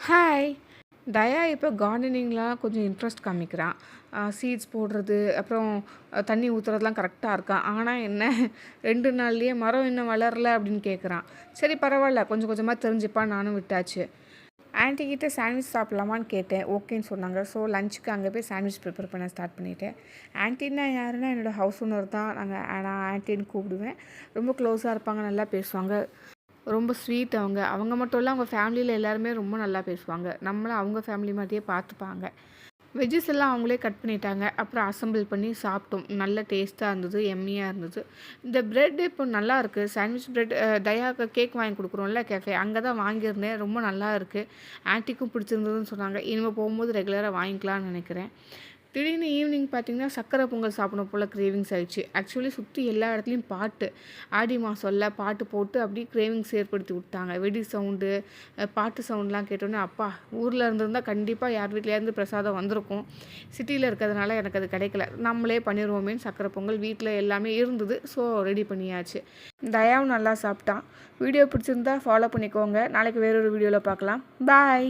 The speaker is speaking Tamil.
ஹாய்! தயா இப்போ கார்டனிங்லாம் கொஞ்சம் இன்ட்ரெஸ்ட் காமிக்கிறான். சீட்ஸ் போடுறது, அப்புறம் தண்ணி ஊத்துறதெல்லாம் கரெக்ட்டா இருக்கான். ஆனா என்ன 2 நாள்லயே மரம் இன்னும் வளரல அப்படின்னு கேட்குறான். சரி பரவால்ல, கொஞ்சம் கொஞ்சமா தெரிஞ்சுப்பான்னு நானும் விட்டாச்சு. ஆன்ட்டி கிட்ட சாண்ட்விச் சாப்பிடலாமான்னு கேட்டேன். ஓகேன்னு சொன்னாங்க. ஸோ லஞ்சுக்கு அங்கே போய் சாண்ட்விச் ப்ரிப்பேர் பண்ண ஸ்டார்ட் பண்ணிட்டேன். ஆன்ட்டின்னா யாருன்னா என்னோட ஹவுஸ் ஓனர் தான். நான் ஆன்ட்டின்னு கூப்பிடுவேன். ரொம்ப க்ளோஸாக இருப்பாங்க, நல்லா பேசுவாங்க. ரொம்ப ஸ்வீட் அவங்க. அவங்க மட்டும் இல்ல, அவங்க ஃபேமிலியில எல்லாருமே ரொம்ப நல்லா பேசுவாங்க. நம்மள அவங்க ஃபேமிலி மாதிரியே பார்த்துப்பாங்க. வெஜ்ஜஸ் எல்லாம் அவங்களே கட் பண்ணிட்டாங்க. அப்புறம் அசெம்பிள் பண்ணி சாப்பிட்டோம். நல்ல டேஸ்ட்டாக இருந்தது. எம்மியா இருந்தது. இந்த பிரெட் இப்போ நல்லாயிருக்கு. சாண்ட்விச் பிரெட் தயாவுக்கு கேக் வாங்கி கொடுக்குறோம்ல கேஃபே, அங்கே தான் வாங்கியிருந்தேன். ரொம்ப நல்லா இருக்குது. ஆன்ட்டிக்கும் பிடிச்சிருந்ததுன்னு சொன்னாங்க. இனிமேல் போகும்போது ரெகுலராக வாங்கிக்கலாம்னு நினைக்கிறேன். திடீர்னு ஈவினிங் பார்த்தீங்கன்னா, சக்கரை பொங்கல் சாப்பிடணும் போல் கிரேவிங்ஸ் ஆயிடுச்சு. ஆக்சுவலி சுற்றி எல்லா இடத்துலையும் பாட்டு. ஆடி மாதம்ல பாட்டு போட்டு அப்படியே கிரேவிங்ஸ் ஏற்படுத்தி விட்டாங்க. வெடி சவுண்டு, பாட்டு சவுண்ட்லாம் கேட்டோன்னே, அப்பா ஊரில் இருந்திருந்தா கண்டிப்பாக யார் வீட்லேயாவது பிரசாதம் வந்திருக்கும். சிட்டியில் இருக்கிறதுனால எனக்கு அது கிடைக்கல. நம்மளே பண்ணிடுவோமேன்னு சக்கரை பொங்கல் வீட்டில் எல்லாமே இருந்தது. ஸோ ரெடி பண்ணியாச்சு. தயாவும் நல்லா சாப்பிட்டான். வீடியோ பிடிச்சிருந்தா ஃபாலோ பண்ணிக்கோங்க. நாளைக்கு வேறொரு வீடியோவில் பார்க்கலாம். பாய்.